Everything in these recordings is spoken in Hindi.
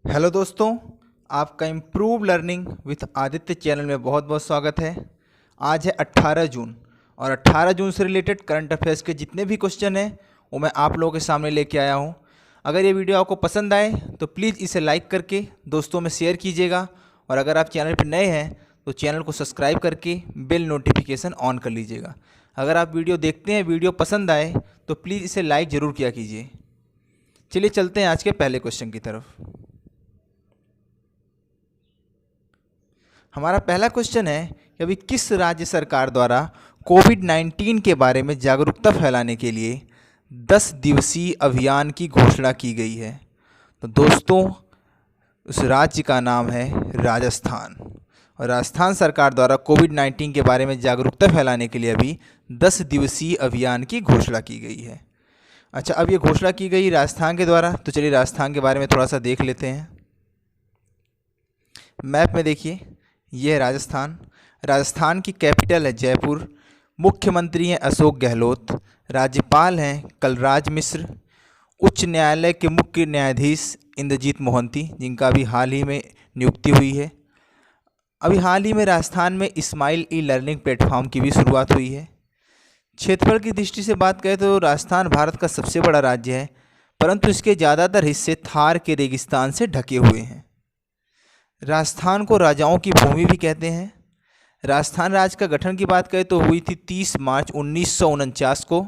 हेलो दोस्तों, आपका improve learning with Aditya channel में बहुत बहुत स्वागत है। आज है 18 जून और 18 जून से रिलेटेड करंट अफेयर्स के जितने भी क्वेश्चन हैं वो मैं आप लोगों के सामने लेके आया हूँ। अगर ये वीडियो आपको पसंद आए तो प्लीज़ इसे लाइक करके दोस्तों में शेयर कीजिएगा और अगर आप चैनल पर नए हैं तो चैनल को सब्सक्राइब करके बेल नोटिफिकेशन ऑन कर लीजिएगा। अगर आप वीडियो देखते हैं, वीडियो पसंद आए तो प्लीज़ इसे लाइक ज़रूर किया कीजिए। चलिए चलते हैं आज के पहले क्वेश्चन की तरफ। हमारा पहला क्वेश्चन है कि अभी किस राज्य सरकार द्वारा कोविड-19 के बारे में जागरूकता फैलाने के लिए 10 दिवसीय अभियान की घोषणा की गई है। तो दोस्तों, उस राज्य का नाम है राजस्थान और राजस्थान सरकार द्वारा कोविड-19 के बारे में जागरूकता फैलाने के लिए अभी 10 दिवसीय अभियान की घोषणा की गई है। अच्छा, अब ये घोषणा की गई राजस्थान के द्वारा, तो चलिए राजस्थान के बारे में थोड़ा सा देख लेते हैं। मैप में देखिए, ये है राजस्थान। राजस्थान की कैपिटल है जयपुर। मुख्यमंत्री हैं अशोक गहलोत। राज्यपाल हैं कलराज मिश्र। उच्च न्यायालय के मुख्य न्यायाधीश इंद्रजीत मोहंती, जिनका अभी हाल ही में नियुक्ति हुई है। अभी हाल ही में राजस्थान में स्माइल ई लर्निंग प्लेटफॉर्म की भी शुरुआत हुई है। क्षेत्रफल की दृष्टि से बात करें तो राजस्थान भारत का सबसे बड़ा राज्य है, परंतु इसके ज़्यादातर हिस्से थार के रेगिस्तान से ढके हुए हैं। राजस्थान को राजाओं की भूमि भी कहते हैं। राजस्थान राज्य का गठन की बात करें तो हुई थी 30 मार्च 1949 को।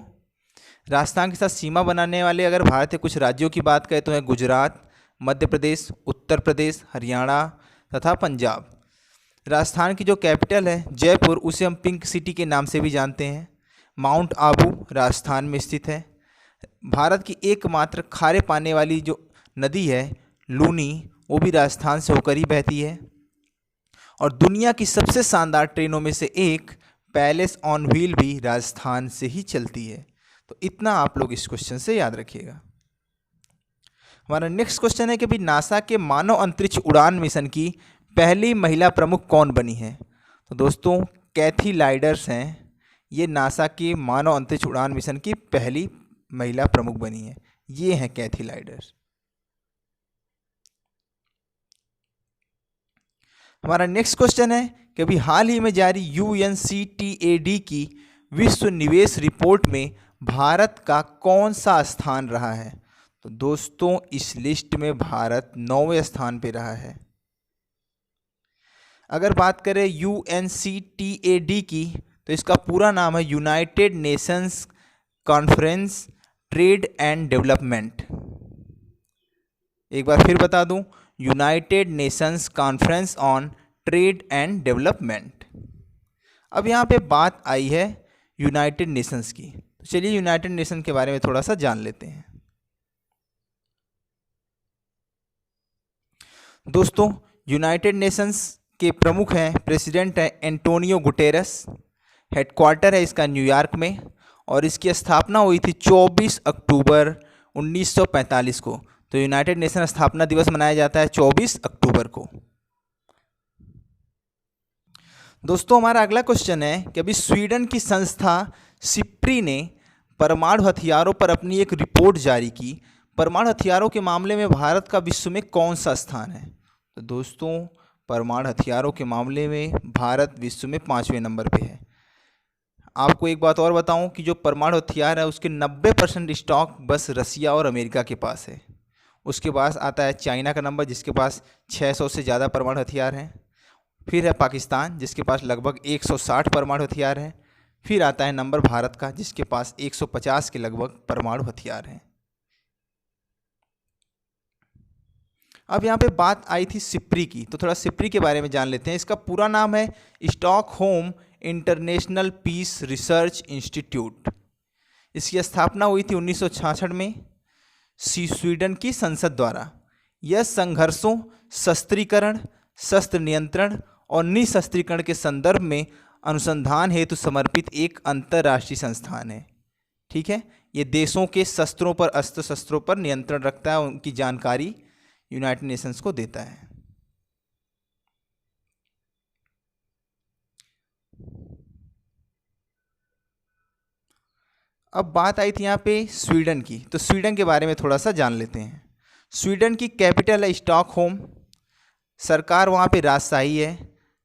राजस्थान के साथ सीमा बनाने वाले अगर भारत के कुछ राज्यों की बात करें तो हैं गुजरात, मध्य प्रदेश, उत्तर प्रदेश, हरियाणा तथा पंजाब। राजस्थान की जो कैपिटल है जयपुर, उसे हम पिंक सिटी के नाम से भी जानते हैं। माउंट आबू राजस्थान में स्थित है। भारत की एकमात्र खारे पानी वाली जो नदी है लूनी, वो भी राजस्थान से होकर ही बहती है। और दुनिया की सबसे शानदार ट्रेनों में से एक पैलेस ऑन व्हील भी राजस्थान से ही चलती है। तो इतना आप लोग इस क्वेश्चन से याद रखिएगा। हमारा नेक्स्ट क्वेश्चन है कि भाई नासा के मानव अंतरिक्ष उड़ान मिशन की पहली महिला प्रमुख कौन बनी है। तो दोस्तों, कैथी लाइडर्स हैं, ये नासा के मानव अंतरिक्ष उड़ान मिशन की पहली महिला प्रमुख बनी है। ये हैं कैथी लाइडर्स। हमारा नेक्स्ट क्वेश्चन है कि अभी हाल ही में जारी UNCTAD की विश्व निवेश रिपोर्ट में भारत का कौन सा स्थान रहा है। तो दोस्तों, इस लिस्ट में भारत 9वें स्थान पे रहा है। अगर बात करें UNCTAD की तो इसका पूरा नाम है United Nations conference trade and development. एक बार फिर बता दूं, United Nations conference on trade and development. अब यहाँ पे बात आई है यूनाइटेड नेशंस की, तो चलिए यूनाइटेड नेशन के बारे में थोड़ा सा जान लेते हैं। दोस्तों, यूनाइटेड नेशंस के प्रमुख हैं, प्रेसिडेंट हैं एंटोनियो गुटेरस। हेडक्वार्टर है इसका न्यूयॉर्क में और इसकी स्थापना हुई थी 24 अक्टूबर 1945 को। तो यूनाइटेड नेशन स्थापना दिवस मनाया जाता है 24 अक्टूबर को। दोस्तों, हमारा अगला क्वेश्चन है कि अभी स्वीडन की संस्था सिप्री ने परमाणु हथियारों पर अपनी एक रिपोर्ट जारी की। परमाणु हथियारों के मामले में भारत का विश्व में कौन सा स्थान है। तो दोस्तों, परमाणु हथियारों के मामले में भारत विश्व में 5वें नंबर पे है। आपको एक बात और बताऊं कि जो परमाणु हथियार है उसके 90% स्टॉक बस रसिया और अमेरिका के पास है। उसके पास आता है चाइना का नंबर, जिसके पास 600 से ज़्यादा परमाणु हथियार हैं। फिर है पाकिस्तान, जिसके पास लगभग 160 परमाणु हथियार हैं। फिर आता है नंबर भारत का, जिसके पास 150 के लगभग परमाणु हथियार हैं। अब यहाँ पे बात आई थी सिप्री की, तो थोड़ा सिप्री के बारे में जान लेते हैं। इसका पूरा नाम है Stockholm International Peace Research Institute. इसकी स्थापना हुई थी 1966 में स्वीडन की संसद द्वारा। यह संघर्षों, शस्त्रीकरण, शस्त्र नियंत्रण और निशस्त्रीकरण के संदर्भ में अनुसंधान हेतु समर्पित एक अंतर्राष्ट्रीय संस्थान है। ठीक है, ये देशों के शस्त्रों पर, अस्त्र शस्त्रों पर नियंत्रण रखता है, उनकी जानकारी यूनाइटेड नेशंस को देता है। अब बात आई थी यहाँ पे स्वीडन की, तो स्वीडन के बारे में थोड़ा सा जान लेते हैं। स्वीडन की कैपिटल है स्टॉकहोम, सरकार वहाँ पे राजशाही है,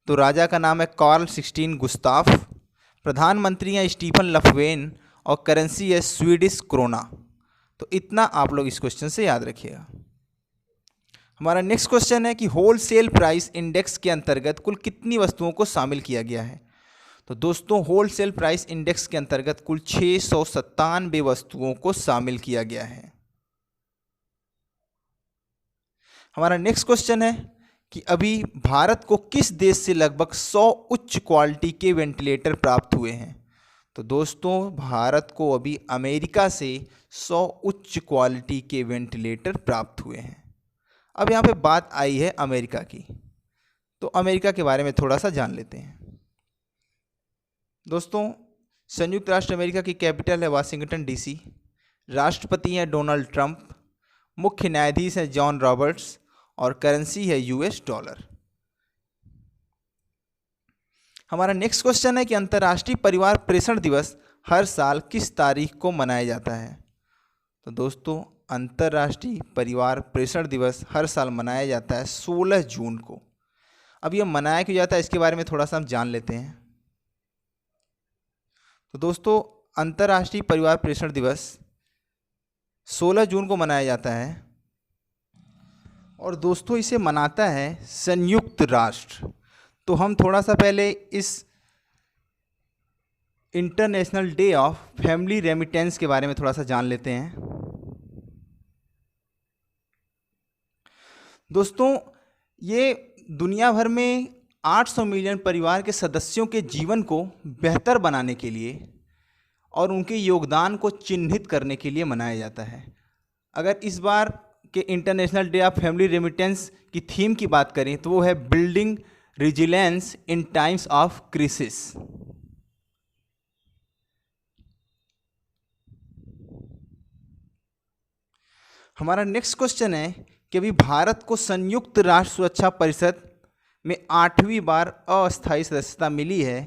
तो राजा का नाम है कार्ल 16 गुस्ताफ, प्रधानमंत्री हैं स्टीफन लफवेन और करेंसी है स्वीडिश क्रोना। तो इतना आप लोग इस क्वेश्चन से याद रखिएगा। हमारा नेक्स्ट क्वेश्चन है कि होलसेल प्राइस इंडेक्स के अंतर्गत कुल कितनी वस्तुओं को शामिल किया गया है। तो दोस्तों होलसेल प्राइस इंडेक्स के अंतर्गत कुल 697 वस्तुओं को शामिल किया गया है। हमारा नेक्स्ट क्वेश्चन है कि अभी भारत को किस देश से लगभग 100 उच्च क्वालिटी के वेंटिलेटर प्राप्त हुए हैं। तो दोस्तों भारत को अभी अमेरिका से 100 उच्च क्वालिटी के वेंटिलेटर प्राप्त हुए हैं। अब यहाँ पे बात आई है अमेरिका की, तो अमेरिका के बारे में थोड़ा सा जान लेते हैं। दोस्तों संयुक्त राष्ट्र अमेरिका की कैपिटल है वाशिंगटन डीसी, राष्ट्रपति हैं डोनाल्ड ट्रंप, मुख्य न्यायाधीश हैं जॉन रॉबर्ट्स और करेंसी है यूएस डॉलर। हमारा नेक्स्ट क्वेश्चन है कि अंतर्राष्ट्रीय परिवार प्रेषण दिवस हर साल किस तारीख को मनाया जाता है। तो दोस्तों अंतर्राष्ट्रीय परिवार प्रेषण दिवस हर साल मनाया जाता है 16 जून को। अब यह मनाया क्यों जाता है इसके बारे में थोड़ा सा हम जान लेते हैं। तो दोस्तों अंतर्राष्ट्रीय परिवार प्रेषण दिवस 16 जून को मनाया जाता है और दोस्तों इसे मनाता है संयुक्त राष्ट्र। तो हम थोड़ा सा पहले इस international day of family remittance के बारे में थोड़ा सा जान लेते हैं। दोस्तों ये दुनिया भर में 800 मिलियन परिवार के सदस्यों के जीवन को बेहतर बनाने के लिए और उनके योगदान को चिन्हित करने के लिए मनाया जाता है। अगर इस बार के international day of family remittance की थीम की बात करें तो वो है building resilience in times of crisis. हमारा नेक्स्ट क्वेश्चन है कि अभी भारत को संयुक्त राष्ट्र सुरक्षा परिषद में 8वीं बार अस्थायी सदस्यता मिली है,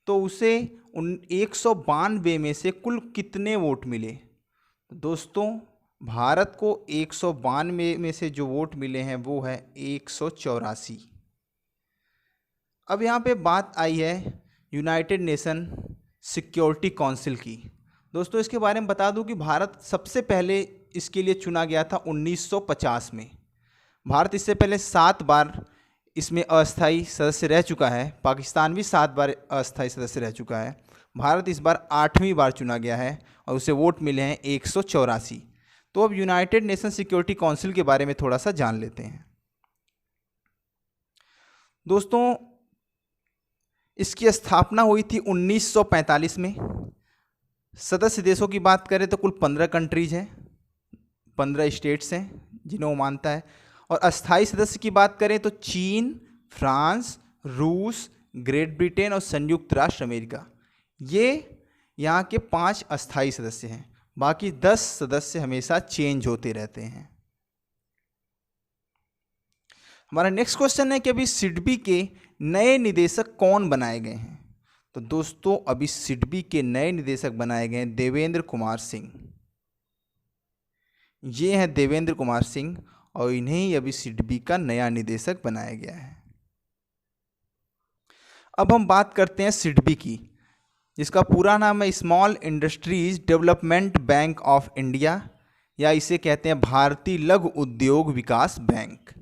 तो उसे 192 में से कुल कितने वोट मिले। दोस्तों भारत को 192 में से जो वोट मिले हैं वो है 184। अब यहाँ पे बात आई है यूनाइटेड नेशन सिक्योरिटी काउंसिल की। दोस्तों इसके बारे में बता दूं कि भारत सबसे पहले इसके लिए चुना गया था 1950 में। भारत इससे पहले 7 बार इसमें अस्थायी सदस्य रह चुका है, पाकिस्तान भी 7 बार अस्थायी सदस्य रह चुका है। भारत इस बार 8वीं बार चुना गया है और उसे वोट मिले हैं 184। तो अब यूनाइटेड नेशन सिक्योरिटी काउंसिल के बारे में थोड़ा सा जान लेते हैं। दोस्तों इसकी स्थापना हुई थी 1945 में। सदस्य देशों की बात करें तो कुल 15 कंट्रीज हैं, 15 स्टेट्स हैं जिन्हें वो मानता है। और अस्थायी सदस्य की बात करें तो चीन, फ्रांस, रूस, ग्रेट ब्रिटेन और संयुक्त राष्ट्र अमेरिका, ये यहाँ के 5 अस्थायी सदस्य हैं। बाकी 10 सदस्य हमेशा चेंज होते रहते हैं। हमारा नेक्स्ट क्वेश्चन है कि अभी सिडबी के नए निदेशक कौन बनाए गए हैं। तो दोस्तों अभी सिडबी के नए निदेशक बनाए गए हैं देवेंद्र कुमार सिंह। ये हैं देवेंद्र कुमार सिंह और इन्हें ही अभी सिडबी का नया निदेशक बनाया गया है। अब हम बात करते हैं सिडबी की, जिसका पूरा नाम है small industries development bank of India, या इसे कहते हैं भारतीय लघु उद्योग विकास बैंक।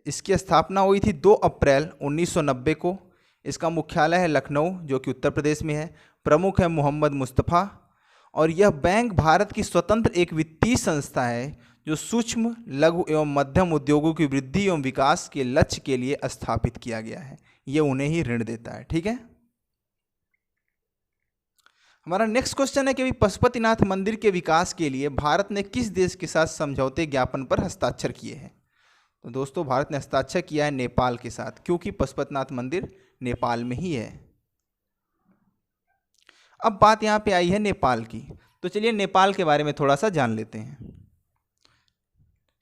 इसकी स्थापना हुई थी 2 अप्रैल 1990 को। इसका मुख्यालय है लखनऊ जो कि उत्तर प्रदेश में है। प्रमुख है मोहम्मद मुस्तफ़ा। और यह बैंक भारत की स्वतंत्र एक वित्तीय संस्था है जो सूक्ष्म, लघु एवं मध्यम उद्योगों की वृद्धि एवं विकास के लक्ष्य के लिए स्थापित किया गया है। ये उन्हें ही ऋण देता है। ठीक है। हमारा नेक्स्ट क्वेश्चन है कि पशुपतिनाथ मंदिर के विकास के लिए भारत ने किस देश के साथ समझौते ज्ञापन पर हस्ताक्षर किए हैं। तो दोस्तों भारत ने हस्ताक्षर किया है नेपाल के साथ, क्योंकि पशुपतिनाथ मंदिर नेपाल में ही है। अब बात यहाँ पे आई है नेपाल की, तो चलिए नेपाल के बारे में थोड़ा सा जान लेते हैं।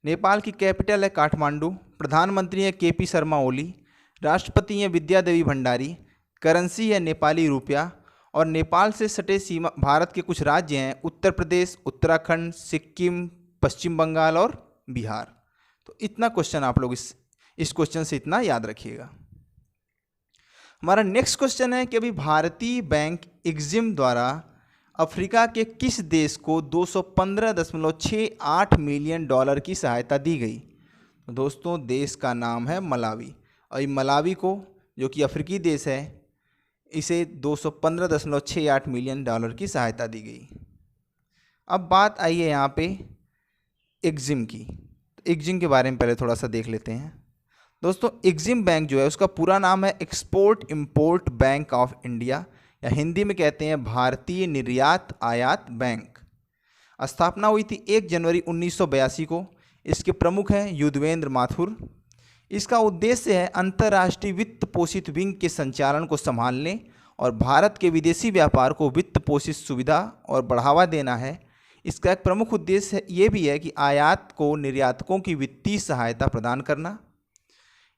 नेपाल की कैपिटल है काठमांडू, प्रधानमंत्री है केपी शर्मा ओली, राष्ट्रपति हैं विद्या देवी भंडारी, करेंसी है नेपाली रुपया, और नेपाल से सटे सीमा भारत के कुछ राज्य हैं उत्तर प्रदेश, उत्तराखंड, सिक्किम, पश्चिम बंगाल और बिहार। तो इतना क्वेश्चन आप लोग इस क्वेश्चन से इतना याद रखिएगा। हमारा नेक्स्ट क्वेश्चन है कि अभी भारतीय बैंक एग्जिम द्वारा अफ्रीका के किस देश को 215.68 मिलियन डॉलर की सहायता दी गई। तो दोस्तों देश का नाम है मलावी, और ये मलावी को, जो कि अफ्रीकी देश है, इसे 215.68 मिलियन डॉलर की सहायता दी गई। अब बात आई है यहाँ पे एग्जिम की। तो एग्जिम के बारे में पहले थोड़ा सा देख लेते हैं। दोस्तों एग्जिम बैंक जो है उसका पूरा नाम है export import bank of India, या हिंदी में कहते हैं भारतीय निर्यात आयात बैंक। स्थापना हुई थी 1 जनवरी 1982 को। इसके प्रमुख हैं युद्धवेंद्र माथुर। इसका उद्देश्य है अंतर्राष्ट्रीय वित्त पोषित विंग के संचालन को संभालने और भारत के विदेशी व्यापार को वित्त पोषित सुविधा और बढ़ावा देना है। इसका एक प्रमुख उद्देश्य ये भी है कि आयात को निर्यातकों की वित्तीय सहायता प्रदान करना।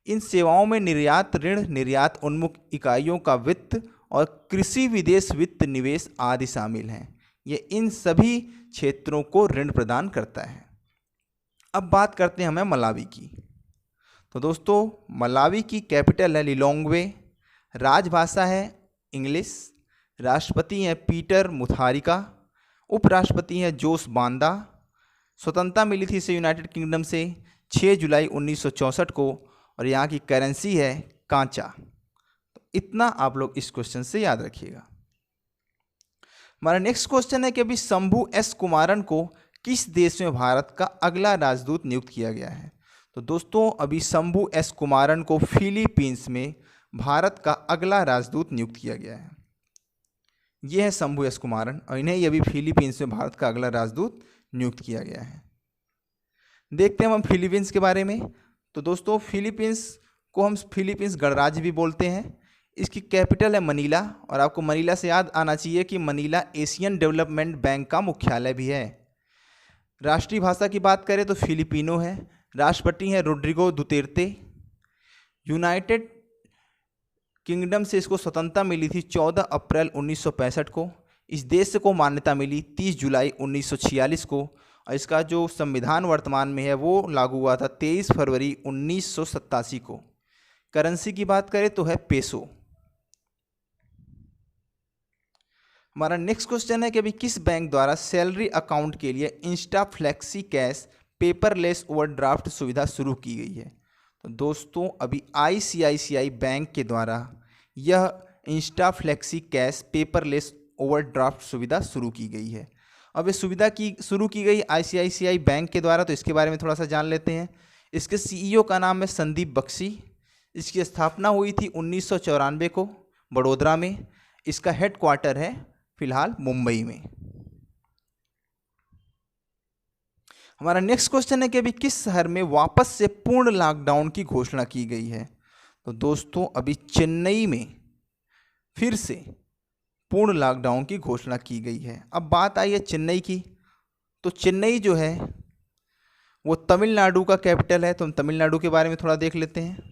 इन सेवाओं में निर्यात ऋण, निर्यात उन्मुख इकाइयों का वित्त और कृषि विदेश वित्त निवेश आदि शामिल हैं। ये इन सभी क्षेत्रों को ऋण प्रदान करता है। अब बात करते हैं हमें मलावी की। तो दोस्तों मलावी की कैपिटल है लिलोंग्वे, राजभाषा है इंग्लिश, राष्ट्रपति हैं पीटर मुथारिका, उपराष्ट्रपति हैं जोस बांदा। स्वतंत्रता मिली थी इसे यूनाइटेड किंगडम से 6 जुलाई 1964 को, और यहाँ की करेंसी है कांचा। तो इतना आप लोग इस क्वेश्चन से याद रखिएगा। हमारा नेक्स्ट क्वेश्चन है कि अभी शंभू एस कुमारन को किस देश में भारत का अगला राजदूत नियुक्त किया गया है। तो दोस्तों अभी शंभू एस कुमारन को फिलीपींस में भारत का अगला राजदूत नियुक्त किया गया है। ये है शंभू एस कुमारन, और इन्हें ये अभी फिलीपींस में भारत का अगला राजदूत नियुक्त किया गया है। देखते हैं हम फिलीपींस के बारे में। तो दोस्तों फिलीपींस को हम फिलीपींस गणराज्य भी बोलते हैं। इसकी कैपिटल है मनीला, और आपको मनीला से याद आना चाहिए कि मनीला एशियन डेवलपमेंट बैंक का मुख्यालय भी है। राष्ट्रीय भाषा की बात करें तो फिलिपिनो है। राष्ट्रपति हैं रोड्रिगो दुतेर्ते। यूनाइटेड किंगडम से इसको स्वतंत्रता मिली थी 14 अप्रैल 1965 को। इस देश को मान्यता मिली 30 जुलाई 1946 को, और इसका जो संविधान वर्तमान में है वो लागू हुआ था 23 फरवरी 1987 को। करेंसी की बात करें तो है पेसो। हमारा नेक्स्ट क्वेश्चन है कि अभी किस बैंक द्वारा सैलरी अकाउंट के लिए Insta flexi cash paperless overdraft सुविधा शुरू की गई है। तो दोस्तों अभी ICICI बैंक के द्वारा यह Insta flexi cash paperless overdraft सुविधा शुरू की गई है। अब इस सुविधा की शुरू की गई ICICI बैंक के द्वारा, तो इसके बारे में थोड़ा सा जान लेते हैं। इसके CEO का नाम है संदीप बख्शी। इसकी स्थापना हुई थी 1994 को बड़ोदरा में। इसका हेडक्वार्टर है फिलहाल मुंबई में। हमारा नेक्स्ट क्वेश्चन है कि अभी किस शहर में वापस से पूर्ण लॉकडाउन की घोषणा की गई है। तो दोस्तों अभी चेन्नई में फिर से पूर्ण लॉकडाउन की घोषणा की गई है। अब बात आई है चेन्नई की। तो चेन्नई जो है वो तमिलनाडु का कैपिटल है, तो हम तमिलनाडु के बारे में थोड़ा देख लेते हैं।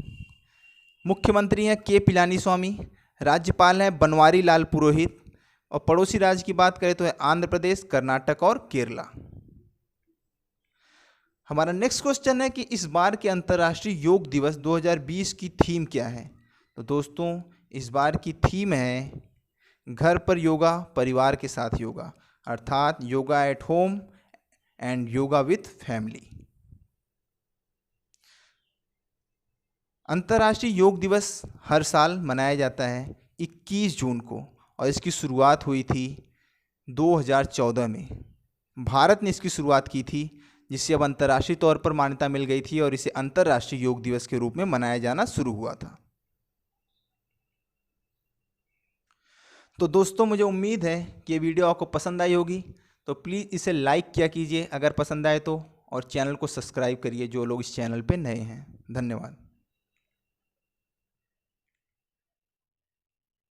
मुख्यमंत्री हैं के पिलानी स्वामी। राज्यपाल हैं बनवारी लाल पुरोहित। और पड़ोसी राज्य की बात करें तो है आंध्र प्रदेश, कर्नाटक और केरला। हमारा नेक्स्ट क्वेश्चन है कि इस बार के अंतर्राष्ट्रीय योग दिवस 2020 की थीम क्या है। तो दोस्तों इस बार की थीम है घर पर योगा, परिवार के साथ योगा, अर्थात yoga at home and yoga with family. अंतर्राष्ट्रीय योग दिवस हर साल मनाया जाता है 21 जून को, और इसकी शुरुआत हुई थी 2014 में। भारत ने इसकी शुरुआत की थी, जिससे अब अंतर्राष्ट्रीय तौर पर मान्यता मिल गई थी और इसे अंतर्राष्ट्रीय योग दिवस के रूप में मनाया जाना शुरू हुआ था। तो दोस्तों मुझे उम्मीद है कि ये वीडियो आपको पसंद आई होगी, तो प्लीज़ इसे लाइक किया कीजिए अगर पसंद आए तो, और चैनल को सब्सक्राइब करिए जो लोग इस चैनल पे नए हैं। धन्यवाद।